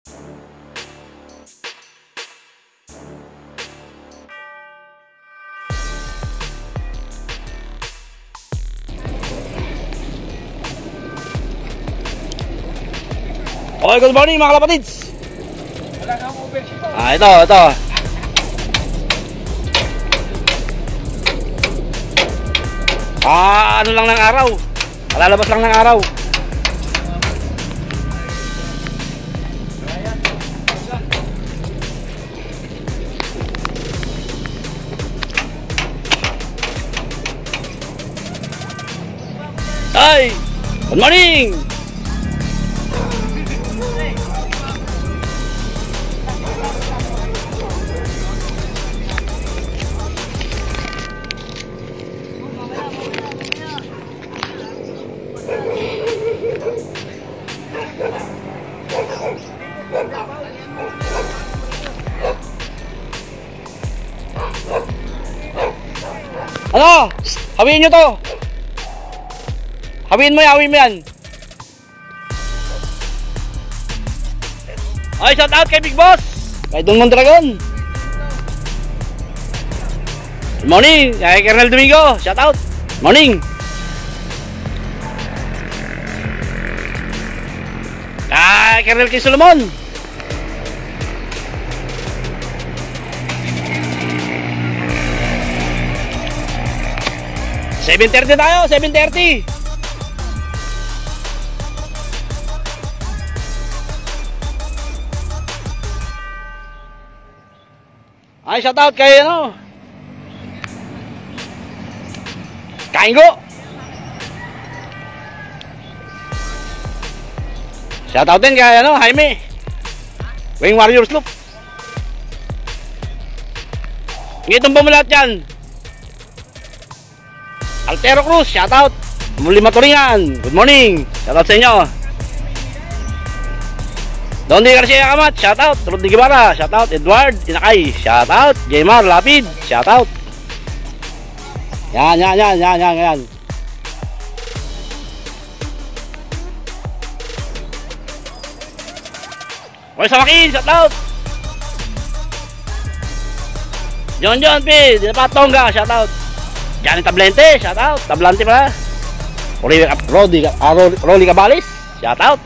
Okay, good morning mga kalapatids. Ito. Ano lang ng araw. Malalabas lang ng araw. Hi! Good morning! Ano? Hawiin nyo to. Hawiin mo yan. Ay, shout out kay Big Boss, kay Don Mondragon. Good morning kay Kernel Domingo. Shout out. Morning. Kay Kernel King Solomon. $7:30 tayo, 7:30. Ay, shout out kay Kaingo. Shout out din kay Jaime Wing Warriors Loop. Ngitong ba mo lahat yan? Altero Cruz, shout out. Muli Maturingan, good morning. Shout out sa inyo. Dondi Garcia Amat, shout out. Rodney Guevara, shout out. Edward Inakay, shout out. Jaymar Lapid, shout out. Yan. Oy, Samakin, shout out. John P, Dinapatonga, shout out. Johnny Tablente, shout out. Tablante pala. Rolly Cabalis, shout out.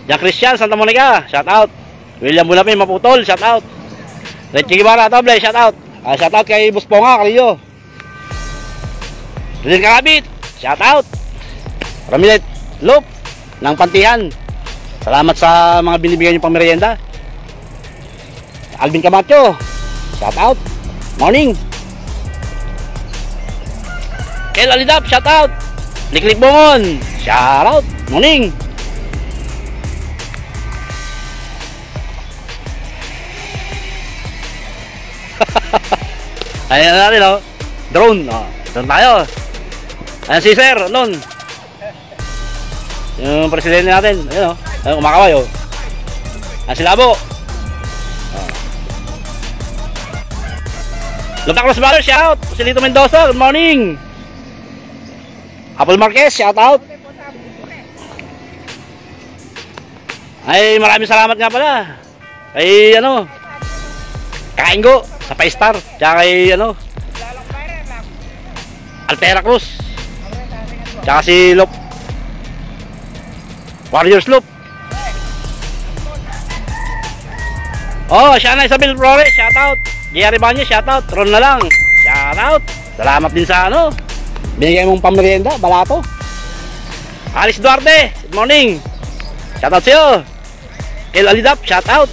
Jan Christian Santa Monica, shout out. William Bunapin Maputol, shout out. Richie Guevara Toble, shout out. Shout out kay Busponga Kalillo. Rizal Karabit, shout out. Ramilet Loop ng Pantihan, salamat sa mga binibigyan niyo pang merienda. Alvin Camacho, shout out. Morning. Kel Alidap, shout out. Liklik Bongon, shout out. Morning. Ayan natin drone. Drone tayo. Ayan si Sir Lon, yung presidente natin. Ayan ayan, kumakaway Ayan si Labo. Lota Cross Barrio, shout out. Si Lito Mendoza, good morning. Apple Marquez, shout out. Ay, maraming salamat nga pala kay Kaingo sa 5-star, tsaka kay Altera Cruz, tsaka si Lop Warriors Loop. Siya na Isabel Flores, shout out. Jerry Banyo, shout out. Ron na lang, shout out. Salamat din sa binigay mong pamerienda, balato. Alice Duarte, good morning. Shout out sa'yo. Kel Alidap, shout out.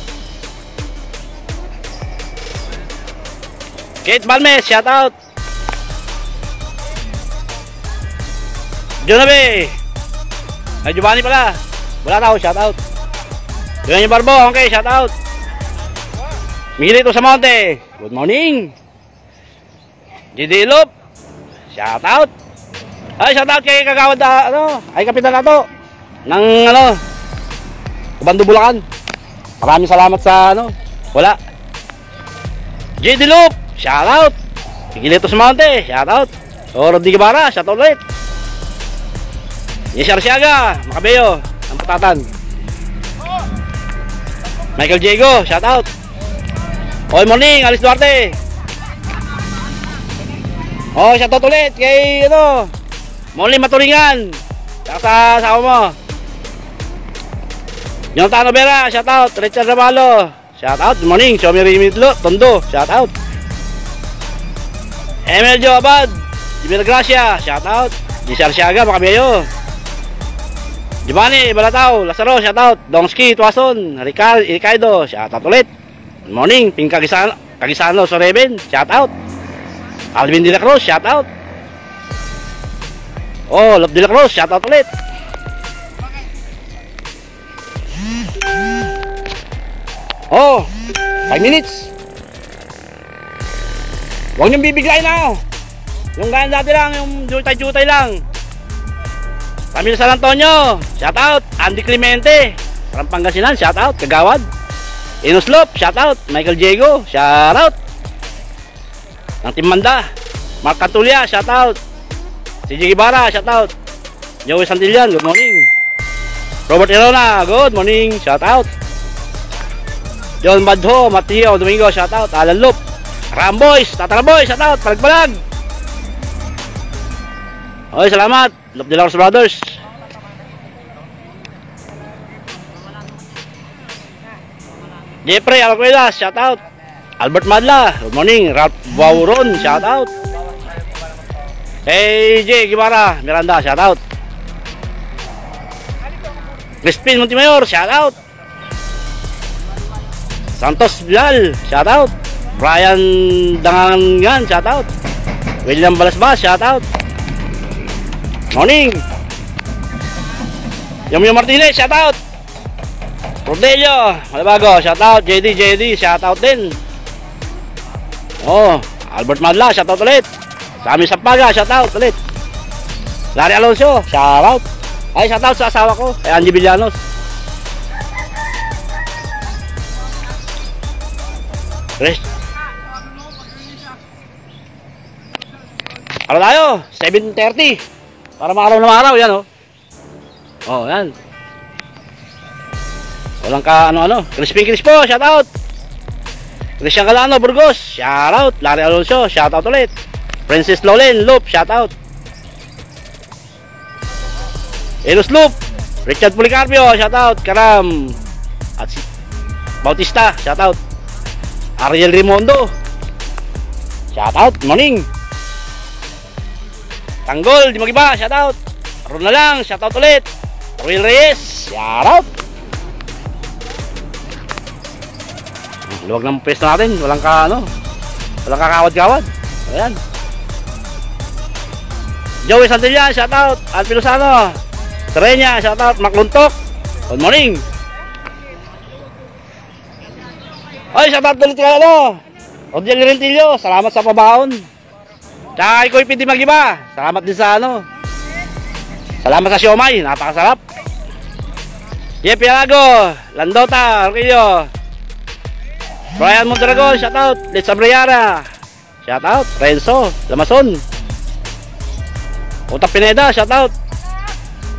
Kate Balmes, shout out. Jonabe. Ay, Giovanni pala. Wala tao, shout out. Johnny Barbo, okay, shout out. Miguelito Samonte, good morning. JD Lop, shout out. Ay, shout out kay Kagawad ay kapitan nato ng Kabando Bulacan. Maraming salamat sa wala. JD Lop, shout out. Miguelito Samonte, shout out. Rodney Guevara, shout out ulit. Yes, Arsiaga, Makabeyo, ang Patatan. Michael Diego, shout out. Good morning, Alice Duarte. Oh, shout out ulit kay ano, Molly Matulingan. Sa asawa mo. Jonathan Vera, shout out. Richard Ramalo, shout out. Good morning, Shomi Rimitlo, Tondo, shout out. Emil Jo Abad, Jimmy Gracia, shout out. Gisar Siaga, Makabiyo. Giovanni Balataw, Lazaro, shout out. Dongski Tuason, Ricardo, shout out ulit. Good morning, Ping Kagisano Soreben, shout out. Alvin De La Cruz, shout out. Oh, Love De La Cruz, shout out ulit. Oh, 5 minutes. Huwag niyong bibigay na. Yung gano'n dati lang, yung jutay-jutay lang. Camilo San Antonio, shout out. Andy Clemente, from Pangasinan, shout out. Kagawad. Inoslop, shout out. Michael Diego, shout out. Ng Team Manda, Mark Catulia, shout out. CJ Guevara, shout out. Joey Santillan, good morning. Robert Irona, good morning, shout out. John Badho, Mateo Domingo, shout out. Alan Loop, Ramboys, Tatara Boys, shout out. Palag-palag. Okay, salamat. Love De La Cruz Brothers. Jeffrey Alcuelas, shout out. Albert Madla, good morning. Ralph Wauron, shout out. AJ Guevara, Miranda, shout out. Crispin Montemayor, shout out. Santos Bilal, shout out. Brian Dangangan, shout out. William Balasbas, shout out. Morning. Yomyo Martinez, shout out. Rodelio, Malabago, shout out. JD, shout out din. Oh, Albert Madla, shout out ulit. Sami Sampaga, shout out ulit. Larry Alonso, shout out. Ay, shout out sa asawa ko, kay Angie Villanos. Ano tayo? 7:30. Para maaraw na maaraw, yan oh. Oh, yan. Walang ka ano-ano. Crispin Crispo, shout out. Christian Calano, Burgos, shout out. Larry Alonso, shout out ulit. Princess Lolen, Loop, shout out. Eros Loop, Richard Policarpio, shout out. Karam at Bautista, shout out. Ariel Rimondo, shout out. Morning. Tanggol, di magiba, shout out. Ron na lang, shout out ulit. Will Reyes, shout out. Luwag ng pwesto natin, walang kakawad-kawad. Ayan. Joey Santillan, shout out. Alpino Sano, Terenya, shout out. Makluntok, good morning. Ay, shout out ulit ka Odiel Rentillo, salamat sa pabaon. Tsaka ikaw ipindi magiba, salamat din sa salamat sa siomay, napakasarap. Jeff Yalago, Landota, Roquillo, Brian Mondragon, shout out. Let's Abriara, shout out. Renzo Lamason, Uta Pineda, shout out.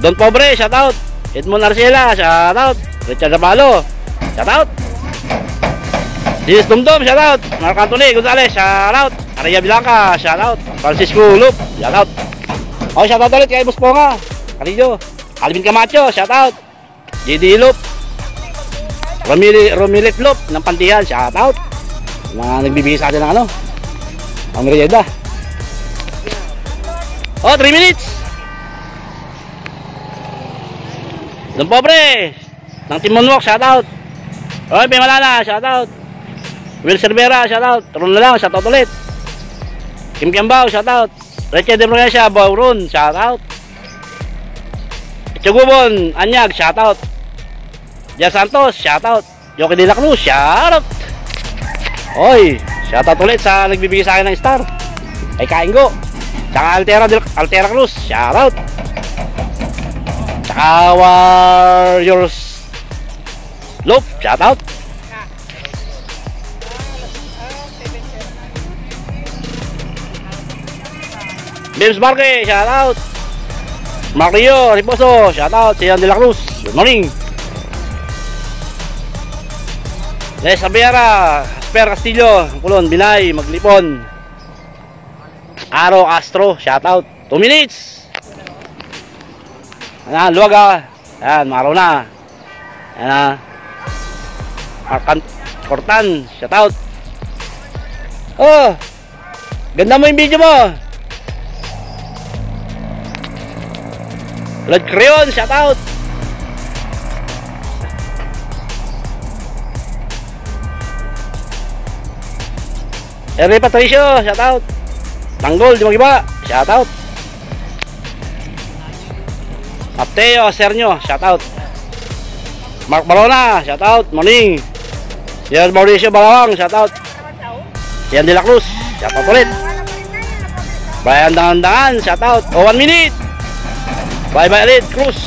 Don Pobre, shout out. Edmond Arcela, shout out. Richard Ramalo, shout out. Dinis Dumdum, shout out. Marc Anthony Gonzalez, shout out. Aria Blanca, shout out. Francisco Loop, shout out. Oh, shout out ulit kay Busponga, Carillo. Alvin Camacho, shout out. JD Loop, Romilet Loop ng Pantihan, shout out. Mga nagbibigay sa atin ng ang merienda. Oh, 3 minutes. Don Pobre ng Team Moonwalk, shout out. Oh, Pimalana, shout out. Will Cervera, shout out. Ron na lang, shout out ulit. Kim Kiambao, shout out. Richard De Provincia, Bauron, shout out. Chugubon, Anyag, shout out. Jan Santos, shout out. Jockey De La Cruz, shout out. Oy, shout out ulit sa nagbibigay sa akin ng star. Ay Kaingo. Tsaka Altera Cruz, shout out. Tsaka Warriors Loop, shout out. James Marque, shout out. Mario Riposo, shout out. Sian De La Cruz, good morning. Les Abiera, Asper Castillo, Kulon, Binay, Maglipon. Aro Castro, shout out. 2 minutes. Ayan, Luwaga. Ayan, maraw na. Ayan. Arkan Kortan, shout out. Oh. Ganda mo yung video mo. Lord Creon, shout out. Ernie Patricio, shout out. Tanggol, di magiba, shout out. Mateo Sernyo, shout out. Mark Barona, shout out. Morning. Yan Mauricio Balawang, shout out. Yan De La Cruz, shout out ulit. Brian Dangan, shout out. Oh, 1 minute. Bye bye ulit, Cruz.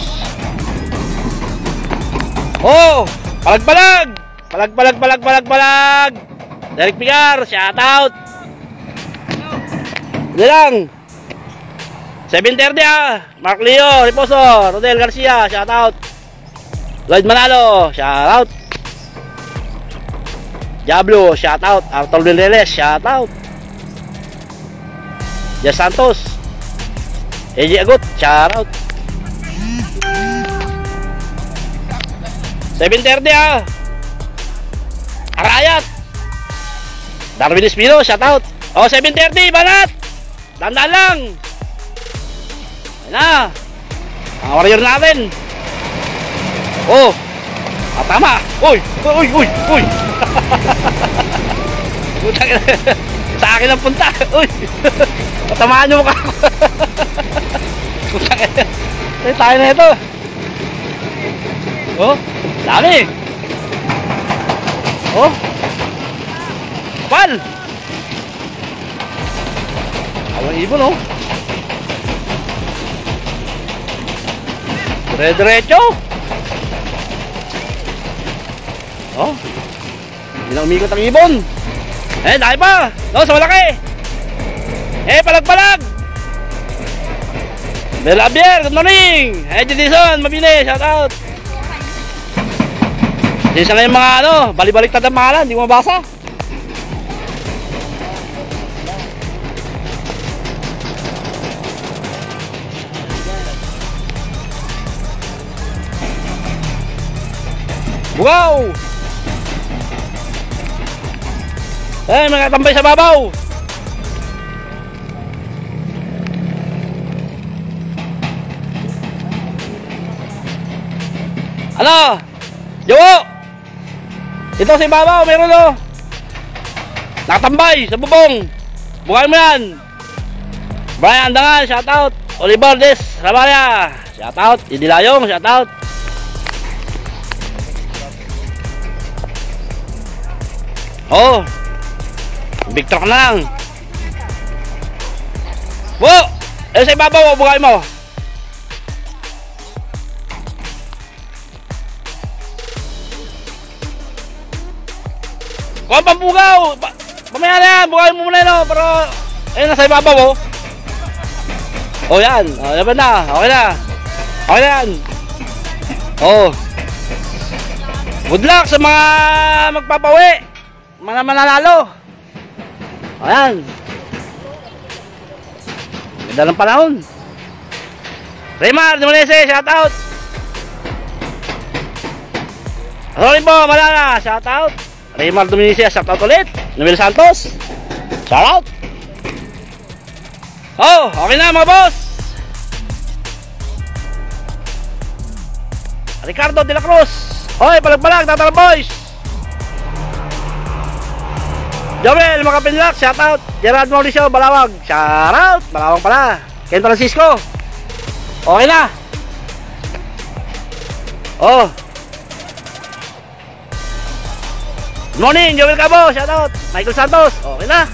Oh, palag. Derek Pigar, shout out. Hindi lang. 7:30 Mark Leo, Riposo, Rodel Garcia, shout out. Lloyd Manalo, shout out. Diablo, shout out. Arturo Vineles, shout out. Jas Santos, Eji Agut, shout out. 7:30 Arayat, Darwin Espino, shout out. Oh, 7:30 Banat. Dandan lang. Ayan na. Ang warrior natin. Oh. Tama. Uy. Sa akin ang punta. Uy. Patamaan nyo mukha ko. Tayo na ito. Oh. Dami. Oh. Kapal. Awang ibon, oh. Dire-diretso. Oh. Hindi na umikot ang ibon. Eh, dahil pa. No, sa malaki. Eh, palag. Bella Abier, good morning. Eh, Jedison, mabili, shout out. Isa na yung mga balik-balik na pangalan, hindi ko mabasa. Wow! Eh, mga tambay sa babaw. Ano? Jowo! Ito si babaw, meron nakatambay sa bubong. Bukain mo yan. Brian Dangan, shout out. Oliver Des Rabaria, shout out. Idilayong, shout out. Oh, big truck na lang. Wo! Sa ibabaw, bukain mo. Kung pampugaw, pamaya na yan, bukain mo muna yun, pero ayun, nasa ibabaw, oh. Oh, yan, laban na, okay na. Okay na yan. Oh, good luck sa mga magpapawi, mga mananalo. Ayan. Ganda ng panahon. Raymar Dumanese, shout out. Sorry po, Malala, shout out. Raymar Dumanese, shout out ulit. Noel Santos, shout out. Oh, okay na mga boss. Ricardo De La Cruz, hoy, palag-palag, Tatara Boys. Joel Makapinlak, shout out. Gerard Mauricio Balawag, shout out. Balawag pala. Ken Francisco, okay na. Oh, good morning Joel Cabo, shout out. Michael Santos, okay na.